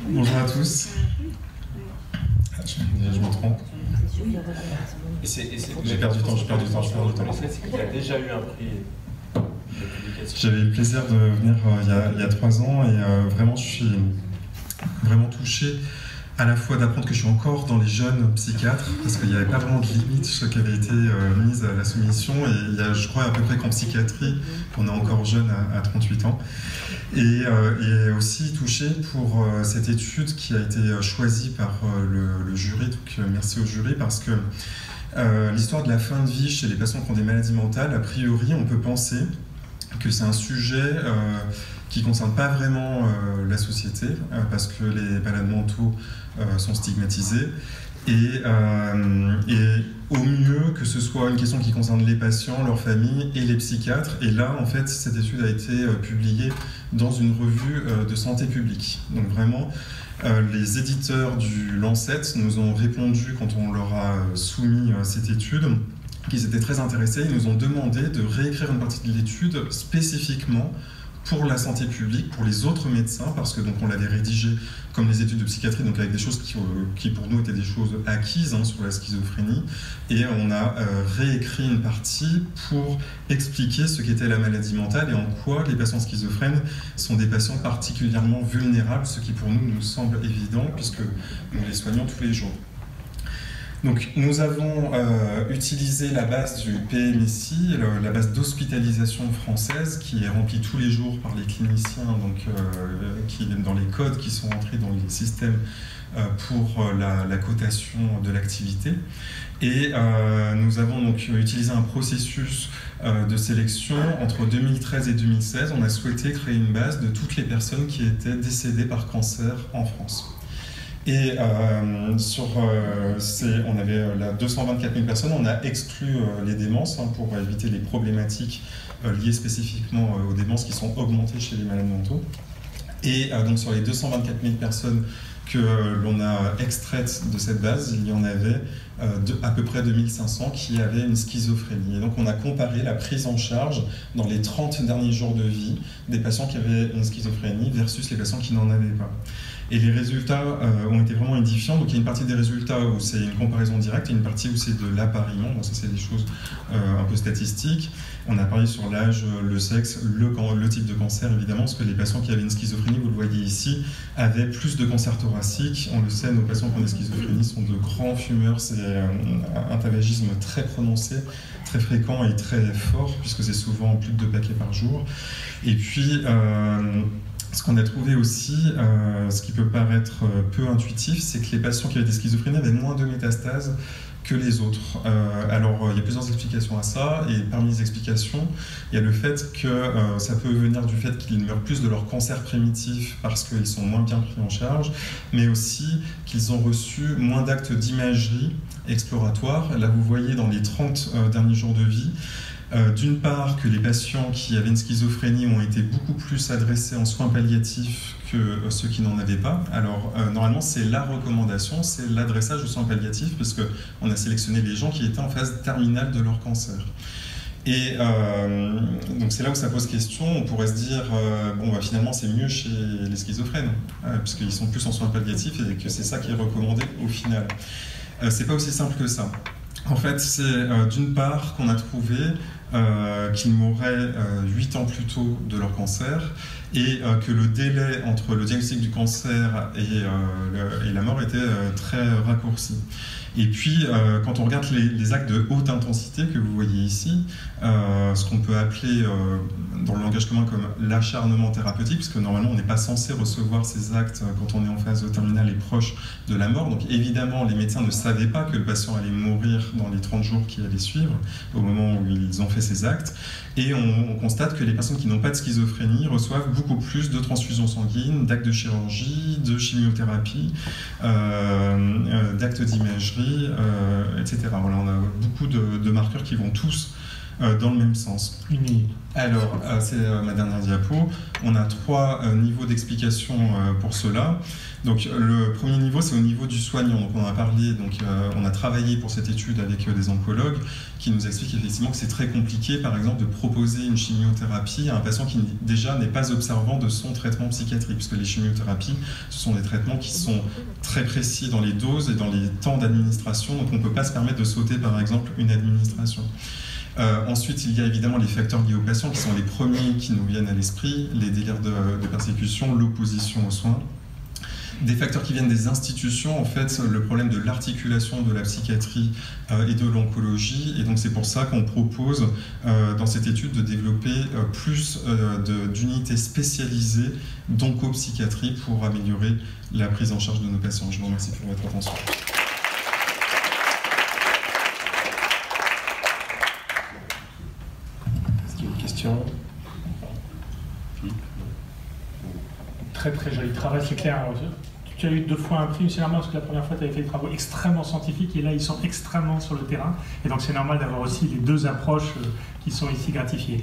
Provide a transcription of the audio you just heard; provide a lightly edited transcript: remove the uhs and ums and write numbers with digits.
Bonjour à tous. Je me trompe. J'ai perdu du temps. Le fait, c'est qu'il a déjà eu un prix de publication. J'avais eu le plaisir de venir il y a 3 ans et vraiment je suis vraiment touché à la fois d'apprendre que je suis encore dans les jeunes psychiatres, parce qu'il n'y avait pas vraiment de limite ce qui avait été mise à la soumission, et il y a, je crois, à peu près qu'en psychiatrie, on est encore jeune à 38 ans. Et aussi touché pour cette étude qui a été choisie par le jury, donc merci au jury, parce que l'histoire de la fin de vie chez les patients qui ont des maladies mentales, a priori, on peut penser que c'est un sujet qui ne concerne pas vraiment la société, parce que les malades mentaux sont stigmatisés, et au mieux que ce soit une question qui concerne les patients, leurs familles et les psychiatres. Et là, en fait, cette étude a été publiée dans une revue de santé publique. Donc vraiment, les éditeurs du Lancet nous ont répondu quand on leur a soumis cette étude, qu'ils étaient très intéressés. Ils nous ont demandé de réécrire une partie de l'étude spécifiquement pour la santé publique, pour les autres médecins, parce que donc on l'avait rédigé comme les études de psychiatrie, donc avec des choses qui pour nous étaient des choses acquises sur la schizophrénie, et on a réécrit une partie pour expliquer ce qu'était la maladie mentale et en quoi les patients schizophrènes sont des patients particulièrement vulnérables, ce qui pour nous semble évident puisque nous les soignons tous les jours. Donc, nous avons utilisé la base du PMSI, la base d'hospitalisation française, qui est remplie tous les jours par les cliniciens, donc, qui dans les codes qui sont entrés dans les systèmes pour la cotation de l'activité. Et nous avons donc utilisé un processus de sélection entre 2013 et 2016. On a souhaité créer une base de toutes les personnes qui étaient décédées par cancer en France. Et on avait 224 000 personnes, on a exclu les démences pour éviter les problématiques liées spécifiquement aux démences qui sont augmentées chez les malades mentaux. Et donc sur les 224 000 personnes que l'on a extraites de cette base, il y en avait à peu près 2500 qui avaient une schizophrénie. Et donc on a comparé la prise en charge dans les 30 derniers jours de vie des patients qui avaient une schizophrénie versus les patients qui n'en avaient pas. Et les résultats ont été vraiment édifiants. Donc il y a une partie des résultats où c'est une comparaison directe et une partie où c'est de l'appariement. Donc ça, c'est des choses un peu statistiques. On a parlé sur l'âge, le sexe, le type de cancer, évidemment, parce que les patients qui avaient une schizophrénie, vous le voyez ici, avaient plus de cancer thoracique. On le sait, nos patients qui ont des schizophrénies sont de grands fumeurs. C'est un tabagisme très prononcé, très fréquent et très fort, puisque c'est souvent plus de 2 paquets par jour. Et puis, ce qu'on a trouvé aussi, ce qui peut paraître peu intuitif, c'est que les patients qui avaient des schizophrénies avaient moins de métastases que les autres. Alors, il y a plusieurs explications à ça, et parmi les explications, il y a le fait que ça peut venir du fait qu'ils meurent plus de leur cancer primitif parce qu'ils sont moins bien pris en charge, mais aussi qu'ils ont reçu moins d'actes d'imagerie exploratoire. Là, vous voyez dans les 30 derniers jours de vie, d'une part que les patients qui avaient une schizophrénie ont été beaucoup plus adressés en soins palliatifs que ceux qui n'en avaient pas. Alors normalement c'est la recommandation, c'est l'adressage aux soins palliatifs, parce qu'on a sélectionné les gens qui étaient en phase terminale de leur cancer. Et donc c'est là où ça pose question. On pourrait se dire bon bah finalement c'est mieux chez les schizophrènes puisqu'ils sont plus en soins palliatifs et que c'est ça qui est recommandé au final. C'est pas aussi simple que ça. En fait, c'est d'une part qu'on a trouvé qu'ils mourraient 8 ans plus tôt de leur cancer et que le délai entre le diagnostic du cancer et la mort était très raccourci. Et puis, quand on regarde les actes de haute intensité que vous voyez ici, ce qu'on peut appeler dans le langage commun comme l'acharnement thérapeutique, parce que normalement on n'est pas censé recevoir ces actes quand on est en phase terminale et proche de la mort. Donc évidemment, les médecins ne savaient pas que le patient allait mourir dans les 30 jours qui allaient suivre, au moment où ils ont fait ces actes. Et on constate que les personnes qui n'ont pas de schizophrénie reçoivent beaucoup plus de transfusions sanguines, d'actes de chirurgie, de chimiothérapie, d'actes d'imagerie, etc. Voilà, on a beaucoup de marqueurs qui vont tous dans le même sens. Une minute. Alors, c'est ma dernière diapo. On a 3 niveaux d'explication pour cela. Donc, le premier niveau, c'est au niveau du soignant. Donc, on en a parlé, donc, on a travaillé pour cette étude avec des oncologues qui nous expliquent effectivement que c'est très compliqué, par exemple, de proposer une chimiothérapie à un patient qui déjà n'est pas observant de son traitement psychiatrique, puisque les chimiothérapies, ce sont des traitements qui sont très précis dans les doses et dans les temps d'administration. Donc, on ne peut pas se permettre de sauter, par exemple, une administration. Ensuite, il y a évidemment les facteurs liés aux patients qui sont les premiers qui nous viennent à l'esprit, les délires de persécution, l'opposition aux soins. Des facteurs qui viennent des institutions, en fait, le problème de l'articulation de la psychiatrie et de l'oncologie. Et donc c'est pour ça qu'on propose dans cette étude de développer plus d'unités spécialisées d'oncopsychiatrie pour améliorer la prise en charge de nos patients. Je vous remercie pour votre attention. Est-ce qu'il y a une question? Très très joli travail, c'est clair. Tu as eu 2 fois un prix, c'est normal parce que la première fois tu avais fait des travaux extrêmement scientifiques et là ils sont extrêmement sur le terrain. Et donc c'est normal d'avoir aussi les 2 approches qui sont ici gratifiées.